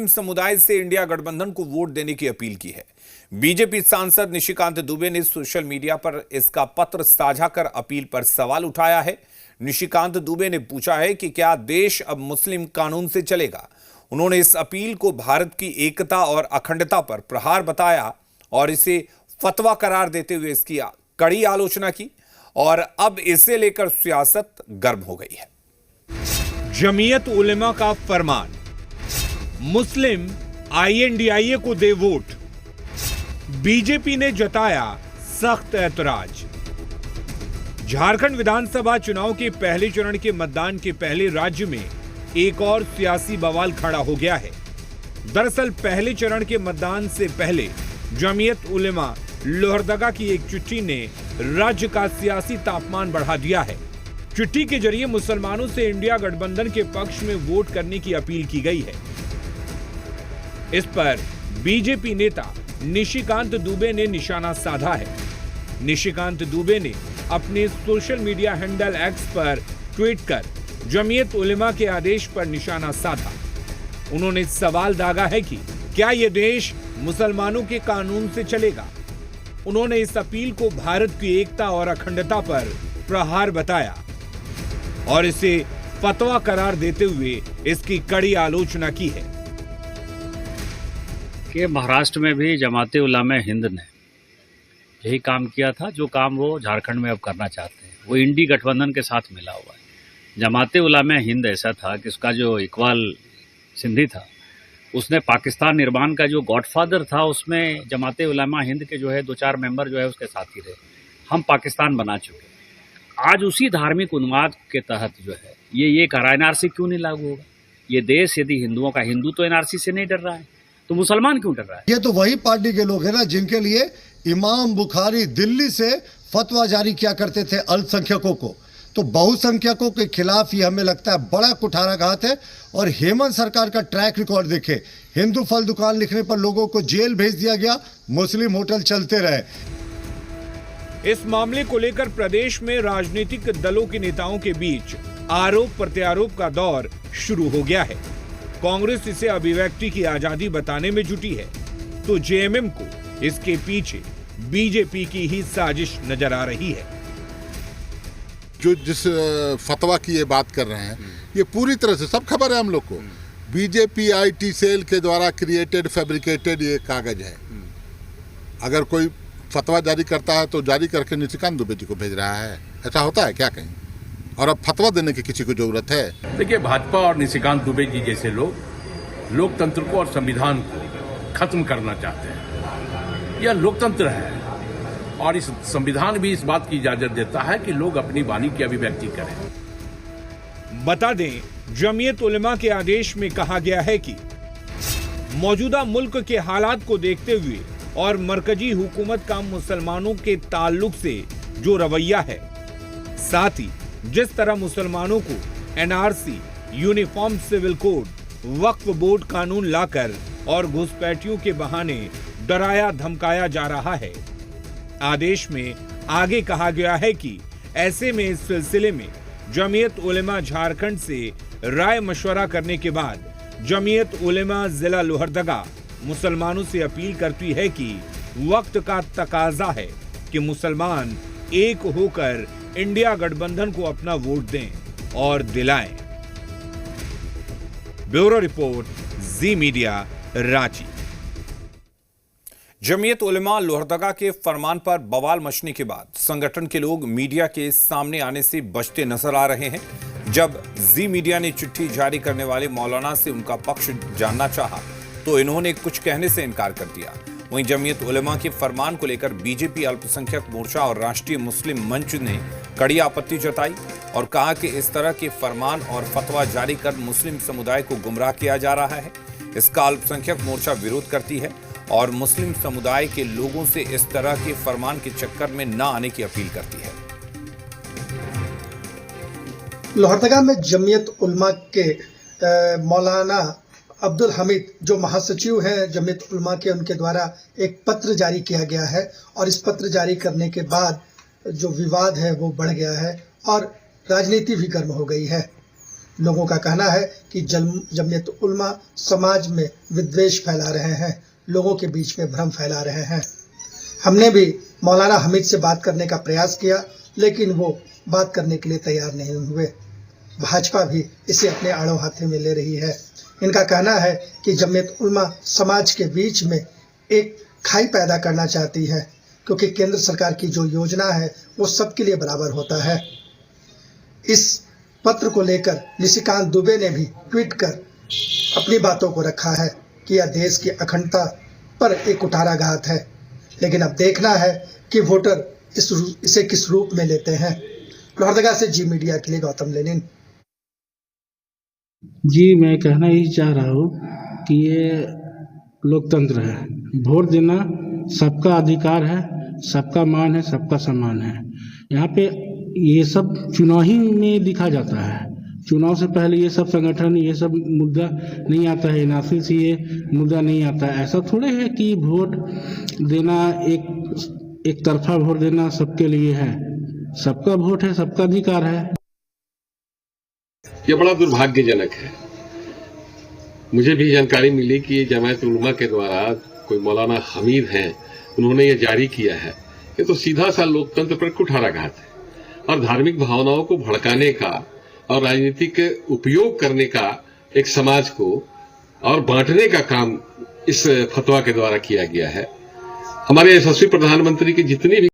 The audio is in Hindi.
मुस्लिम समुदाय से इंडिया गठबंधन को वोट देने की अपील की है। बीजेपी सांसद निशिकांत दुबे ने सोशल मीडिया पर इसका पत्र साझा कर अपील पर सवाल उठाया है। निशिकांत दुबे ने पूछा है कि क्या देश अब मुस्लिम कानून से चलेगा। उन्होंने इस अपील को भारत की एकता और अखंडता पर प्रहार बताया और इसे फतवा करार देते हुए इसकी कड़ी आलोचना की और अब इसे लेकर सियासत गर्म हो गई है। जमीयत उलेमा का फरमान, मुस्लिम आईएनडीआईए को दे वोट। बीजेपी ने जताया सख्त ऐतराज। झारखंड विधानसभा चुनाव के पहले चरण के मतदान के पहले राज्य में एक और सियासी बवाल खड़ा हो गया है। दरअसल पहले चरण के मतदान से पहले जमीयत उलेमा लोहरदगा की एक चिट्ठी ने राज्य का सियासी तापमान बढ़ा दिया है। चिट्ठी के जरिए मुसलमानों से इंडिया गठबंधन के पक्ष में वोट करने की अपील की गई है। इस पर बीजेपी नेता निशिकांत दुबे ने निशाना साधा है। निशिकांत दुबे ने अपने सोशल मीडिया हैंडल एक्स पर ट्वीट कर जमीयत उलेमा के आदेश पर निशाना साधा। उन्होंने सवाल दागा है कि क्या यह देश मुसलमानों के कानून से चलेगा। उन्होंने इस अपील को भारत की एकता और अखंडता पर प्रहार बताया और इसे फतवा करार देते हुए इसकी कड़ी आलोचना की है कि महाराष्ट्र में भी जमाते उलेमा हिंद ने यही काम किया था जो काम वो झारखंड में अब करना चाहते हैं। वो इंडी गठबंधन के साथ मिला हुआ है। जमाते उलेमा हिंद ऐसा था कि उसका जो इकबाल सिंधी था, उसने पाकिस्तान निर्माण का जो गॉडफादर था, उसमें जमाते उलेमा हिंद के जो है 2-4 मेंबर जो है उसके साथी रहे। हम पाकिस्तान बना चुके। आज उसी धार्मिक उन्माद के तहत जो है ये कह रहा है एनआरसी क्यों नहीं लागू होगा। ये देश यदि हिंदुओं का, हिंदू तो एनआरसी से नहीं डर रहा है, तो मुसलमान क्यों डर रहा है। ये तो वही पार्टी के लोग हैं ना जिनके लिए इमाम बुखारी दिल्ली से फतवा जारी किया करते थे अल्पसंख्यकों को। तो बहुसंख्यकों के खिलाफ ये हमें लगता है बड़ा कुठाराघात है। और हेमंत सरकार का ट्रैक रिकॉर्ड देखे, हिंदू फल दुकान लिखने पर लोगों को जेल भेज दिया गया, मुस्लिम होटल चलते रहे। इस मामले को लेकर प्रदेश में राजनीतिक दलों के नेताओं के बीच आरोप प्रत्यारोप का दौर शुरू हो गया है। कांग्रेस इसे अभिव्यक्ति की आजादी बताने में जुटी है, तो जेएमएम को इसके पीछे बीजेपी की ही साजिश नजर आ रही है। जो जिस फतवा की ये बात कर रहे हैं, ये पूरी तरह से सब खबर है हम लोग को। बीजेपी आईटी सेल के द्वारा क्रिएटेड फैब्रिकेटेड ये कागज है। अगर कोई फतवा जारी करता है तो जारी करके निशिकांत दुबे जी को भेज रहा है। ऐसा होता है क्या कहीं? और अब फतवा देने की किसी को जरूरत है? देखिए, भाजपा और निशिकांत दुबे जी जैसे लोग लोकतंत्र को और संविधान को खत्म करना चाहते हैं। यह लोकतंत्र है और इस संविधान भी इस बात की इजाजत देता है कि लोग अपनी वाणी की अभिव्यक्ति करें। बता दें, जमीयत उलेमा के आदेश में कहा गया है कि मौजूदा मुल्क के हालात को देखते हुए और मरकजी हुकूमत का मुसलमानों के ताल्लुक से जो रवैया है, साथ ही जिस तरह मुसलमानों को एनआरसी, यूनिफॉर्म सिविल कोड, वक्फ बोर्ड कानून लाकर और घुसपैठियों के बहाने डराया धमकाया जा रहा है। आदेश में आगे कहा गया है कि ऐसे में इस सिलसिले में जमीयत उलेमा झारखंड से राय मशवरा करने के बाद जमीयत उलेमा जिला लोहरदगा मुसलमानों से अपील करती है कि वक्त का तकाजा है कि मुसलमान एक होकर इंडिया गठबंधन को अपना वोट दें और दिलाएं। ब्यूरो रिपोर्ट, जी मीडिया, रांची। जमीयत उलेमा लोहरदगा के फरमान पर बवाल मचने के बाद संगठन के लोग मीडिया के सामने आने से बचते नजर आ रहे हैं। जब जी मीडिया ने चिट्ठी जारी करने वाले मौलाना से उनका पक्ष जानना चाहा तो इन्होंने कुछ कहने से इनकार कर दिया। वहीं जमीयत उलेमा के फरमान को लेकर बीजेपी अल्पसंख्यक मोर्चा और राष्ट्रीय मुस्लिम मंच ने कड़ी आपत्ति जताई और कहा कि इस तरह के फरमान और फतवा जारी कर मुस्लिम समुदाय को गुमराह किया जा रहा है। इसका अल्पसंख्यक मोर्चा विरोध करती है और मुस्लिम समुदाय के लोगों से इस तरह के फरमान के चक्कर में न आने की अपील करती है। लोहरदगा में जमीयत उलेमा के मौलाना अब्दुल हमीद जो महासचिव हैं जमीयत उलेमा के, उनके द्वारा एक पत्र जारी किया गया है और इस पत्र जारी करने के बाद जो विवाद है वो बढ़ गया है और राजनीति भी गर्म हो गई है। लोगों का कहना है कि जमीयत उलमा समाज में विद्वेष फैला रहे हैं, लोगों के बीच में भ्रम फैला रहे हैं। हमने भी मौलाना हमीद से बात करने का प्रयास किया, लेकिन वो बात करने के लिए तैयार नहीं हुए। भाजपा भी इसे अपने आड़ों हाथे में ले रही है। इनका कहना है कि जमीयत उलमा समाज के बीच में एक खाई पैदा करना चाहती है, क्योंकि केंद्र सरकार की जो योजना है वो सबके लिए बराबर होता है। इस पत्र को लेकर निशिकांत दुबे ने भी ट्वीट कर अपनी बातों को रखा है कि यह देश की अखंडता पर एक कुठाराघात है, लेकिन अब देखना है कि वोटर इसे किस रूप में लेते हैं। लोहरदगा से जी मीडिया के लिए गौतम लेनिन। जी, मैं कहना ही चाह रहा हूँ कि ये लोकतंत्र है। वोट देना सबका अधिकार है, सबका मान है, सबका सम्मान है। यहाँ पे ये सब चुनाव ही में दिखा जाता है। चुनाव से पहले ये सब संगठन, ये सब मुद्दा नहीं आता है, एनआरसी से ये मुद्दा नहीं आता है। ऐसा थोड़े है कि वोट देना एक तरफा वोट देना सबके लिए है। सबका वोट है, सबका अधिकार है। ये बड़ा दुर्भाग्यजनक है। मुझे भी जानकारी मिली कि जमायत उलमा के द्वारा कोई मौलाना हमीद हैं, उन्होंने ये जारी किया है। ये तो सीधा सा लोकतंत्र पर कुठाराघात है और धार्मिक भावनाओं को भड़काने का और राजनीतिक उपयोग करने का एक समाज को और बांटने का काम इस फतवा के द्वारा किया गया है। हमारे यशस्वी प्रधानमंत्री की जितनी भी